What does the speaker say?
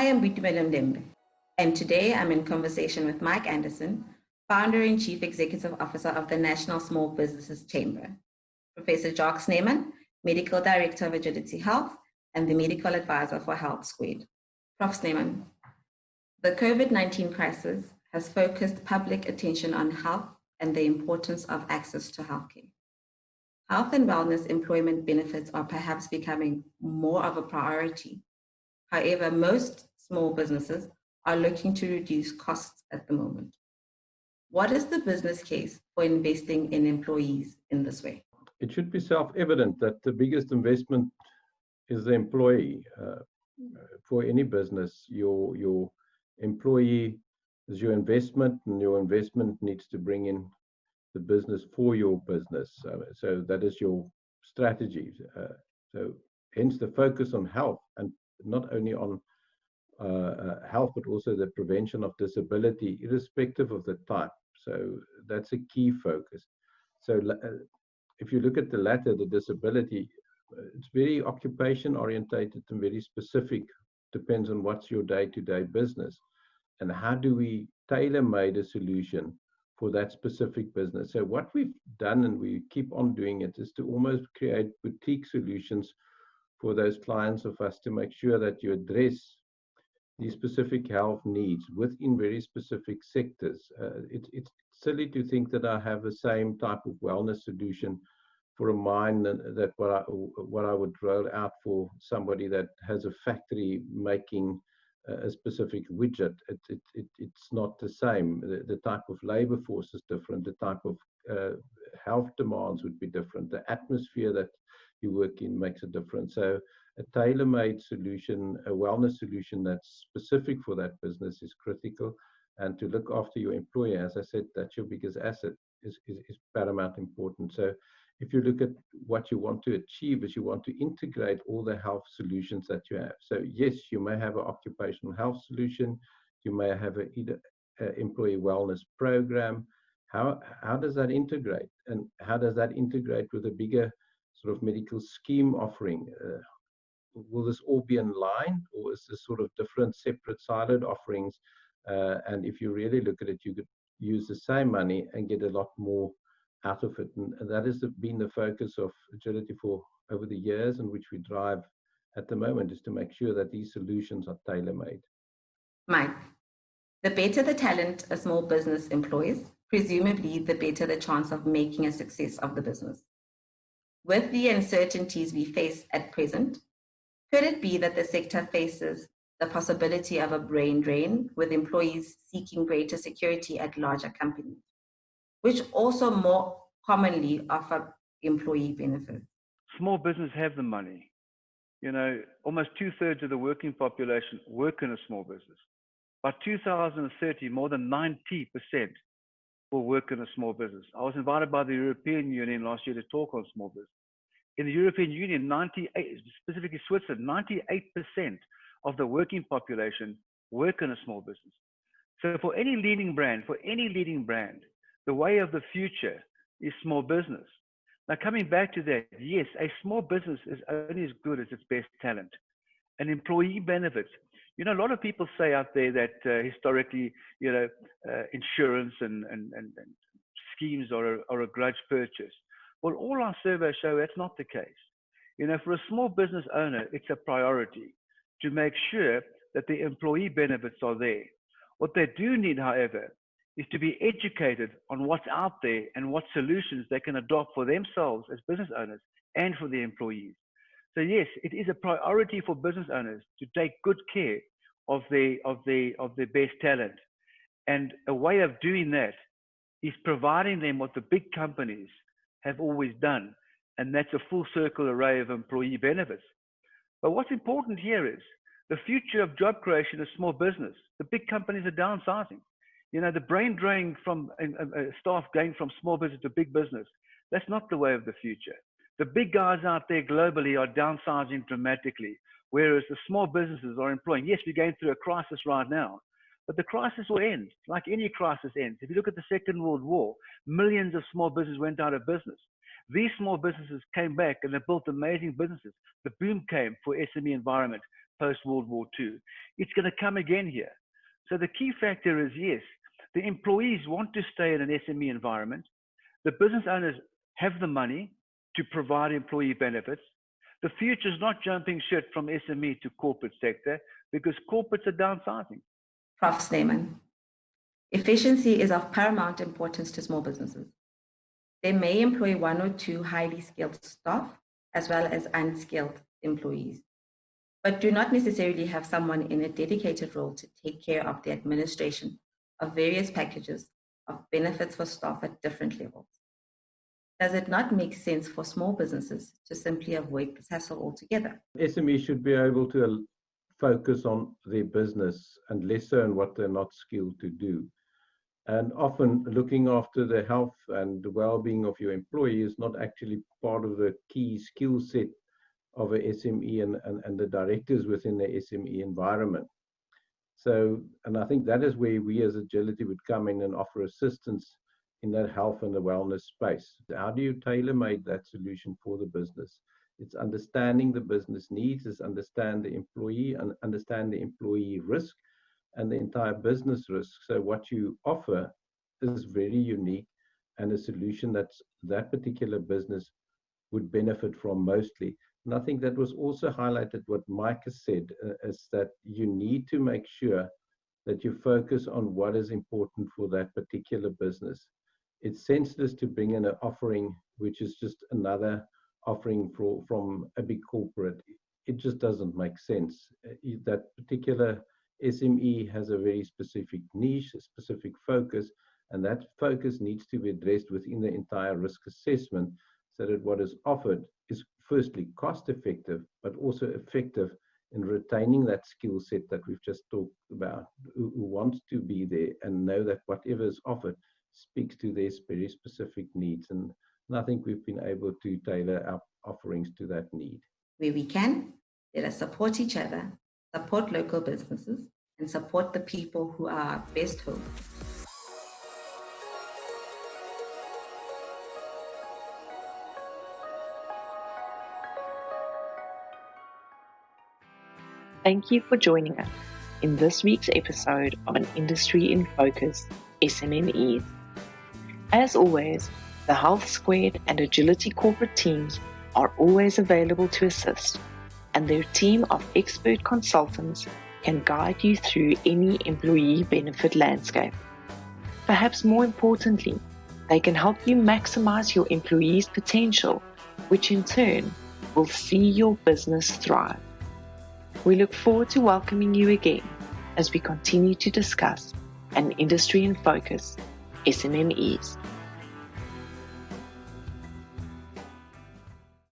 am Butumelo Ndembe, and today I'm in conversation with Mike Anderson, Founder and Chief Executive Officer of the National Small Businesses Chamber, Professor Jacques Snyman, Medical Director of Agility Health, and the Medical Advisor for Health Squared. Prof. Snyman, the COVID-19 crisis has focused public attention on health and the importance of access to healthcare. Health and wellness employment benefits are perhaps becoming more of a priority. However, most small businesses are looking to reduce costs at the moment. What is the business case for investing in employees in this way? It should be self-evident that the biggest investment is the employee. For any business, your employee is your investment, and your investment needs to bring in the business for your business. So that is your strategy. So hence the focus on health, and not only on health, but also the prevention of disability, irrespective of the type. So that's a key focus. So if you look at the latter, the disability, it's very occupation orientated and very specific, depends on what's your day-to-day business. And how do we tailor-made a solution for that specific business? So what we've done, and we keep on doing it, is to almost create boutique solutions for those clients of us to make sure that you address these specific health needs within very specific sectors. It's silly to think that I have the same type of wellness solution for a mine that what I would roll out for somebody that has a factory making a specific widget. It's not the same. The type of labor force is different. The type of health demands would be different. The atmosphere that you work in makes a difference. So a tailor-made solution, a wellness solution that's specific for that business is critical. And to look after your employee, as I said, that's your biggest asset, is paramount important. So if you look at what you want to achieve, is you want to integrate all the health solutions that you have. So yes, you may have an occupational health solution, you may have an employee wellness program. How does that integrate? And how does that integrate with a bigger sort of medical scheme offering? Will this all be in line, or is this sort of different, separate, siloed offerings? And if you really look at it, you could use the same money and get a lot more out of it. And that has been the focus of Agility for over the years, and which we drive at the moment, is to make sure that these solutions are tailor-made. Mike, the better the talent a small business employs, presumably the better the chance of making a success of the business. With the uncertainties we face at present, could it be that the sector faces the possibility of a brain drain, with employees seeking greater security at larger companies, which also more commonly offer employee benefits? Small business have the money. You know, almost 2/3 of the working population work in a small business. By 2030, more than 90% will work in a small business. I was invited by the European Union last year to talk on small business. In the European Union, 98, specifically Switzerland, 98% of the working population work in a small business. So for any leading brand, the way of the future is small business. Now, coming back to that, yes, a small business is only as good as its best talent. And employee benefits. You know, a lot of people say out there that historically, you know, insurance and schemes are a grudge purchase. Well, all our surveys show that's not the case. You know, for a small business owner, it's a priority to make sure that the employee benefits are there. What they do need, however, is to be educated on what's out there and what solutions they can adopt for themselves as business owners and for their employees. So yes, it is a priority for business owners to take good care of their best talent. And a way of doing that is providing them what the big companies have always done, and that's a full circle array of employee benefits. But what's important here is the future of job creation is small business. The big companies are downsizing. You know, the brain drain from staff going from small business to big business, that's not the way of the future. The big guys out there globally are downsizing dramatically, whereas the small businesses are employing. Yes, we're going through a crisis right now, but the crisis will end, like any crisis ends. If you look at the Second World War, millions of small businesses went out of business. These small businesses came back and they built amazing businesses. The boom came for SME environment. post-World War II. It's going to come again here. So the key factor is, yes, the employees want to stay in an SME environment. The business owners have the money to provide employee benefits. The future is not jumping ship from SME to corporate sector because corporates are downsizing. Prof. Snyman, efficiency is of paramount importance to small businesses. They may employ one or two highly skilled staff as well as unskilled employees, but do not necessarily have someone in a dedicated role to take care of the administration of various packages of benefits for staff at different levels. Does it not make sense for small businesses to simply avoid this hassle altogether? SMEs should be able to focus on their business and less so on what they're not skilled to do. And often looking after the health and the well-being of your employee is not actually part of the key skill set of a SME and the directors within the SME environment. So, and I think that is where we as Agility would come in and offer assistance in that health and the wellness space. How do you tailor-make that solution for the business? It's understanding the business needs, it's understand the employee and understand the employee risk and the entire business risk. So what you offer is very unique and a solution that particular business would benefit from mostly. And I think that was also highlighted what Mike has said, is that you need to make sure that you focus on what is important for that particular business. It's senseless to bring in an offering which is just another offering from a big corporate. It just doesn't make sense. That particular SME has a very specific niche, a specific focus, and that focus needs to be addressed within the entire risk assessment so that what is offered is firstly cost effective, but also effective in retaining that skill set that we've just talked about, who wants to be there and know that whatever is offered speaks to their very specific needs. And I think we've been able to tailor our offerings to that need. Where we can, let us support each other, support local businesses, and support the people who are our best hope. Thank you for joining us in this week's episode of An Industry in Focus, SMMEs. As always, the Health Squared and Agility corporate teams are always available to assist, and their team of expert consultants can guide you through any employee benefit landscape. Perhaps more importantly, they can help you maximize your employees' potential, which in turn will see your business thrive. We look forward to welcoming you again as we continue to discuss An Industry in Focus, SMMEs.